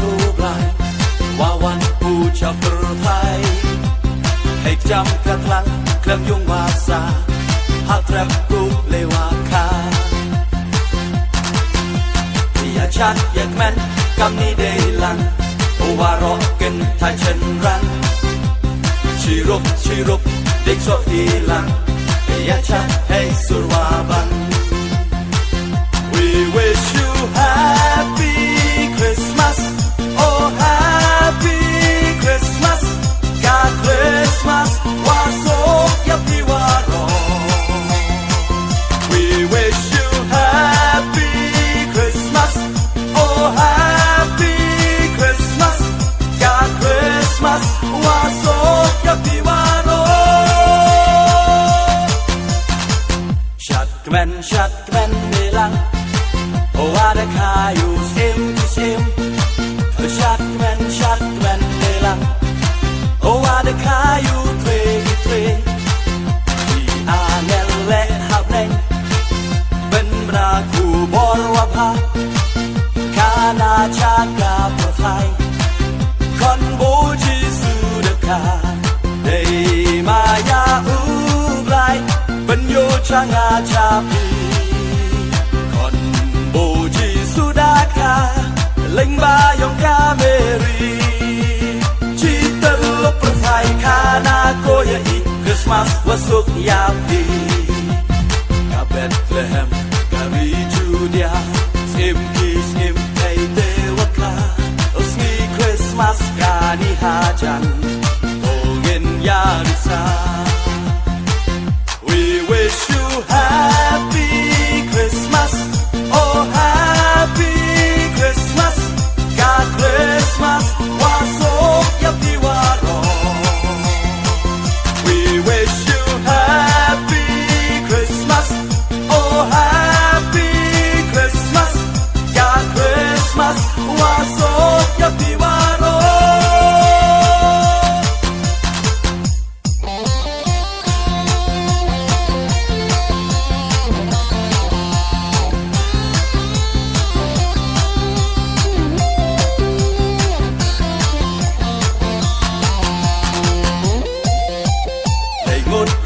hubrai wawan ucap berthai hai jam katlang klem yung wasa hatrap ku lewaka ya chat yak men kam ni deilang owaroken thai chen ran chirup dik so hilang ya chat hey surwaban. We wish you happy Christmas, oh happy Christmas, God Christmas, wasok yapi waro. We wish you happy Christmas, oh happy Christmas, God Christmas, wasok yapi waro. Shut kmen nilang. Oh, ada kayu sim. Shat kmen nilang. Oh, ada kayu tre. Di angel le hab neng. Ben braku bor wapha. Kana chaka prothai. Kon boji sudaka. Dei maya ublai. Ben yo changa chapi. Boji sudaka leng bayong kameri cita lo persai kana koya i Christmas wasuk yapi ka Bethlehem kari Judea sim hey dewaka osni Christmas kani hajan tongin yarisa. We wish you happy Christmas, oh happy Christmas, God Christmas, wasok yapi waro. We wish you happy Christmas, oh happy Christmas, God Christmas, wasok yapi waro.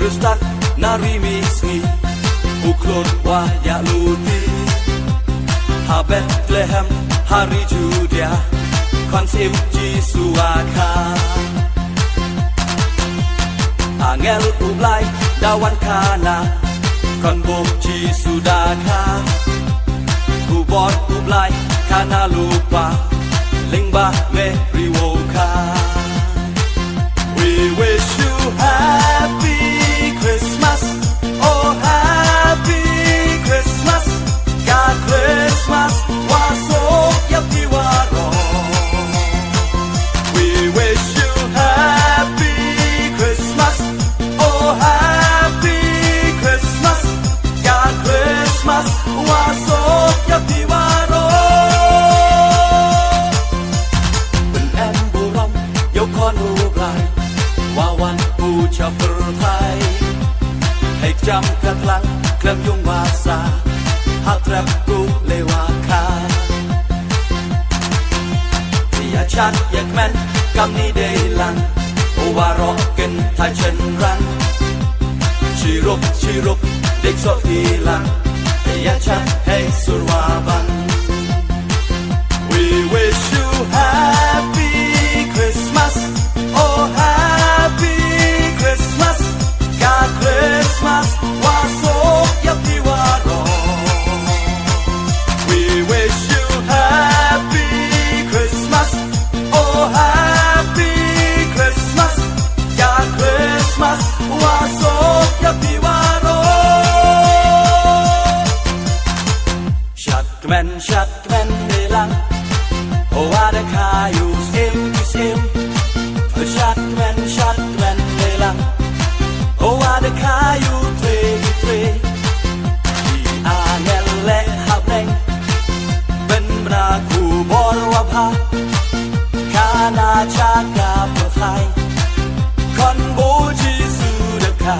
Rustak narimisni uklor wa ya luti ha Bethlehem hari Judea konsim Jisuaka angel ublai dawan kana kon bom Jisudaka kubor ublai kana lupa lingba me riwoka. We wish you happy Christmas, oh happy Christmas, God Christmas, wasok yapi waro. We wish you happy Christmas, oh happy Christmas, God Christmas, wasok yapi waro. Ben em buram yo kon ubrai wawan ucap berthai hai jam katlang klem yung wasa hatrap ku lewaka ya chat yak men kam ni deilang owaroken thai chen ran chirup dik so hilang ya chat hey surwaban. We wish you happy Christmas, oh happy Christmas, God Christmas, wasok yapi waro. We wish you happy Christmas, oh happy Christmas, God Christmas, wasok yapi waro. Shat kmen nilang. Oh ada kayu sim. Shat kmen nilang. Oh ada kayu tre. Di angel le hab neng. Ben braku bor wapha. Kana chaka prothai. Kon boji sudaka.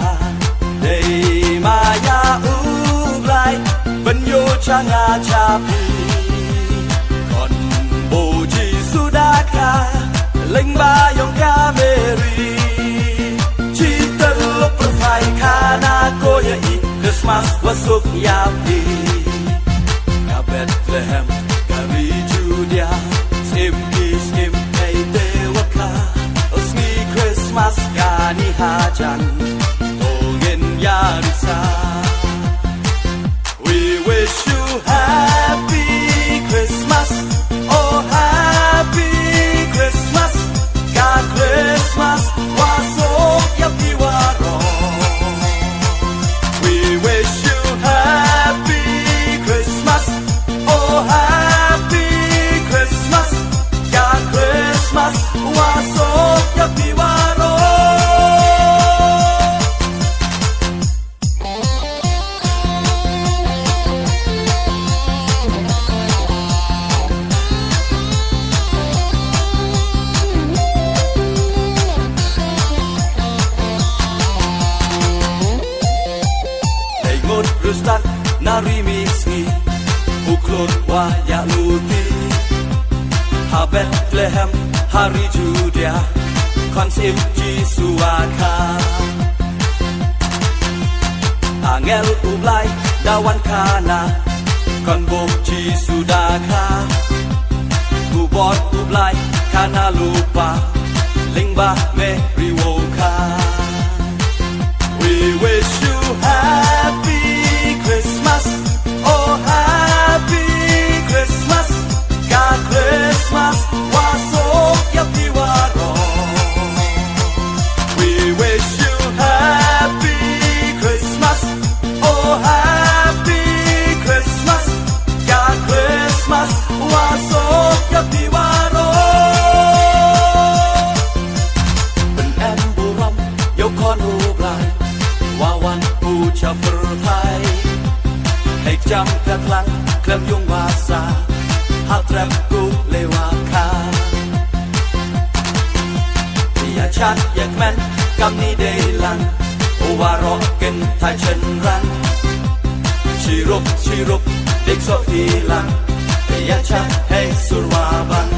Dei maya ublai. Ben yo changa chapi. Kon boji sudaka. Christmas wasuk yapi ka Bethlehem kami Judea sim kay dewaka osmi Christmas kani hajan tongin yarisa. We wish you happy Christmas, oh happy Christmas, God Christmas wasuk yapi waro. We wish you happy Christmas, oh happy Christmas, God Christmas wasuk yapi waro. Rustak na remix ni uklod wa ya luti ha Bethlehem hari Judea konsep Jisu aka angel ublay dawan kana kon bom Jisu daka gubot ublay kana lupa lingba me riwoka. We wish you happy Christmas, oh happy Christmas, God Christmas wasuk yapi waro. We wish you happy Christmas, oh happy Christmas, God Christmas wasuk yapi waro. Ben emburam yo kon ublay wawan ucap berhaiให้จำกระพลังเคลื่อนยงวาสาหากแทบกูเลวาคาอย่าชัดอย่าแม่นกำนี้ได้ลังโอวารอกันทายเช่นรันชีรุปเด็กสอบทีลังอย่าชัดให้สุรวาบัง